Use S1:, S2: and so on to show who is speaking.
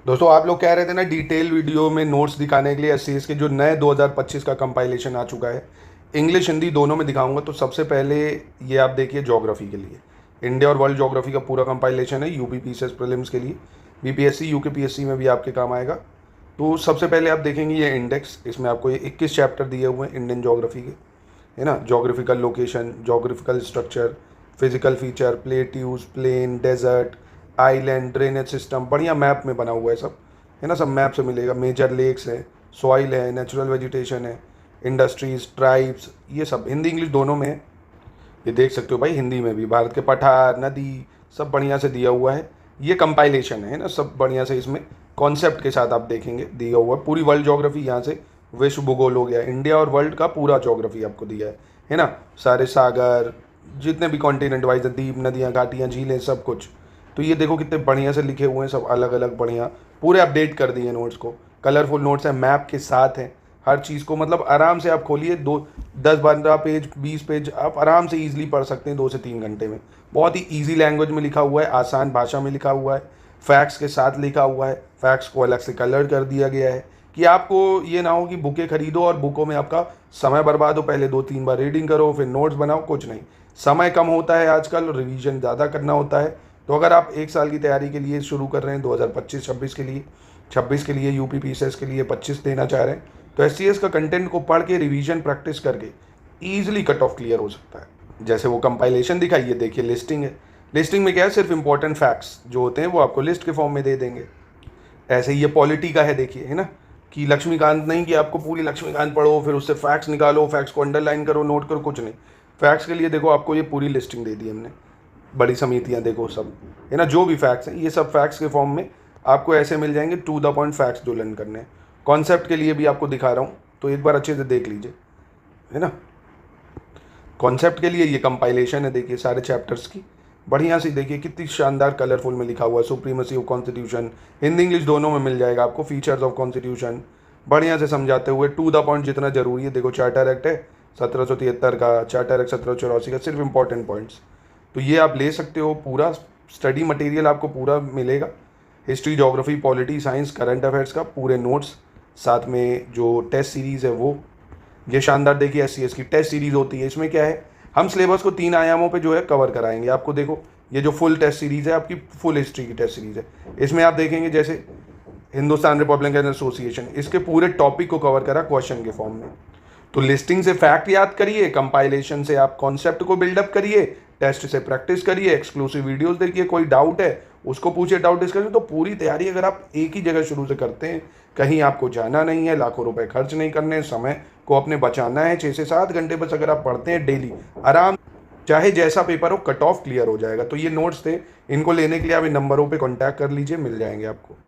S1: दोस्तों आप लोग कह रहे थे ना डिटेल वीडियो में नोट्स दिखाने के लिए एससीएस के जो नए 2025 का कंपाइलेशन आ चुका है, इंग्लिश हिंदी दोनों में दिखाऊंगा। तो सबसे पहले ये आप देखिए ज्योग्राफी के लिए इंडिया और वर्ल्ड ज्योग्राफी का पूरा कंपाइलेशन है, यूपी पीसीएस प्रीलिम्स के लिए, बीपीएससी यूकेपीएससी में भी आपके काम आएगा। तो सबसे पहले आप देखेंगे ये इंडेक्स, इसमें आपको ये 21 चैप्टर दिए हुए हैं इंडियन ज्योग्राफी के, है ना। Geographical location, geographical structure, physical feature, plateaus, plain, desert, island, drainage system, बढ़िया मैप में बना हुआ है सब, है ना। सब मैप से मिलेगा। मेजर लेक्स है, सॉइल है, नेचुरल वेजिटेशन है, इंडस्ट्रीज, ट्राइब्स, ये सब हिंदी इंग्लिश दोनों में है। ये देख सकते हो भाई, हिंदी में भी भारत के पठार, नदी, सब बढ़िया से दिया हुआ है। ये कंपाइलेशन है ना, सब बढ़िया से इसमें कॉन्सेप्ट के साथ आप देखेंगे दिया हुआ है। पूरी वर्ल्ड ज्योग्राफी यहाँ से विश्व भूगोल हो गया, इंडिया और वर्ल्ड का पूरा ज्योग्राफी आपको दिया है ना। सारे सागर, जितने भी कॉन्टिनेंट वाइज, द्वीप, नदियाँ, घाटियाँ, झीलें, सब कुछ। तो ये देखो कितने बढ़िया से लिखे हुए हैं, सब अलग अलग बढ़िया, पूरे अपडेट कर दिए नोट्स को। कलरफुल नोट्स हैं, मैप के साथ हैं, हर चीज़ को मतलब आराम से आप खोलिए, 10-12 पेज, 20 पेज आप आराम से ईजिली पढ़ सकते हैं 2 से 3 घंटे में। बहुत ही ईजी लैंग्वेज में लिखा हुआ है, आसान भाषा में लिखा हुआ है, फैक्ट्स के साथ लिखा हुआ है, फैक्ट्स को अलग से कलर कर दिया गया है कि आपको ये ना हो कि बुकें खरीदो और बुकों में आपका समय बर्बाद हो, पहले 2-3 बार रीडिंग करो फिर नोट्स बनाओ, कुछ नहीं। समय कम होता है आजकल, रिवीजन ज़्यादा करना होता है। तो अगर आप 1 साल की तैयारी के लिए शुरू कर रहे हैं, 2025-26 के लिए, 26 के लिए यूपी पीसीएस के लिए 25 देना चाह रहे हैं, तो एससीएस का कंटेंट को पढ़ के रिवीजन प्रैक्टिस करके ईजिली कट ऑफ क्लियर हो सकता है। जैसे वो कंपाइलेशन दिखाइए, देखिए लिस्टिंग है। लिस्टिंग में क्या है, सिर्फ इंपॉर्टेंट फैक्ट्स जो होते हैं वो आपको लिस्ट के फॉर्म में दे देंगे। ऐसे ही ये पॉलिटी का है, देखिए, है ना, कि लक्ष्मीकांत नहीं कि आपको पूरी लक्ष्मीकांत पढ़ो फिर उससे फैक्ट्स निकालो, फैक्ट्स को अंडरलाइन करो, नोट करो, कुछ नहीं। फैक्ट्स के लिए देखो आपको ये पूरी लिस्टिंग दे दी हमने, बड़ी समितियाँ देखो सब, है ना। जो भी फैक्ट्स हैं ये सब फैक्ट्स के फॉर्म में आपको ऐसे मिल जाएंगे, टू द पॉइंट फैक्ट्स जो लर्न करने हैं। कॉन्सेप्ट के लिए भी आपको दिखा रहा हूँ, तो एक बार अच्छे से देख लीजिए, है ना। कॉन्सेप्ट के लिए ये कंपाइलेशन है, देखिए सारे चैप्टर्स की, बढ़िया सी देखिए कितनी शानदार कलरफुल में लिखा हुआ है। Supremacy of constitution, Hindi English दोनों में मिल जाएगा आपको। फीचर्स ऑफ कॉन्स्टिट्यूशन बढ़िया से समझाते हुए, टू द पॉइंट जितना जरूरी है। देखो चार्टर एक्ट है 1773 का, चार्टर एक्ट 1784 का, सिर्फ इंपॉर्टेंट पॉइंट्स। तो ये आप ले सकते हो, पूरा स्टडी मटेरियल आपको पूरा मिलेगा। History, geography, polity, science, current affairs का पूरे नोट्स, साथ में जो टेस्ट सीरीज़ है वो। ये शानदार देखिए एससीएस की टेस्ट सीरीज़ होती है। इसमें क्या है, हम सिलेबस को 3 आयामों पे जो है कवर कराएंगे आपको। देखो ये जो फुल टेस्ट सीरीज़ है आपकी, फुल हिस्ट्री की टेस्ट सीरीज़ है। इसमें आप देखेंगे जैसे हिंदुस्तान रिपब्लिकन एसोसिएशन, इसके पूरे टॉपिक को कवर करा क्वेश्चन के फॉर्म में। तो लिस्टिंग से फैक्ट याद करिए, कंपाइलेशन से आप कॉन्सेप्ट को बिल्डअप करिए, टेस्ट से प्रैक्टिस करिए, एक्सक्लूसिव वीडियोस देखिए, कोई डाउट है उसको पूछिए, डाउट डिस्कशन। तो पूरी तैयारी अगर आप एक ही जगह शुरू से करते हैं, कहीं आपको जाना नहीं है, लाखों रुपए खर्च नहीं करने, समय को अपने बचाना है, 6 से 7 घंटे बस अगर आप पढ़ते हैं डेली, आराम, चाहे जैसा पेपर हो, कट ऑफ क्लियर हो जाएगा। तो ये नोट्स थे, इनको लेने के लिए आप इन नंबरों पर कॉन्टैक्ट कर लीजिए, मिल जाएंगे आपको।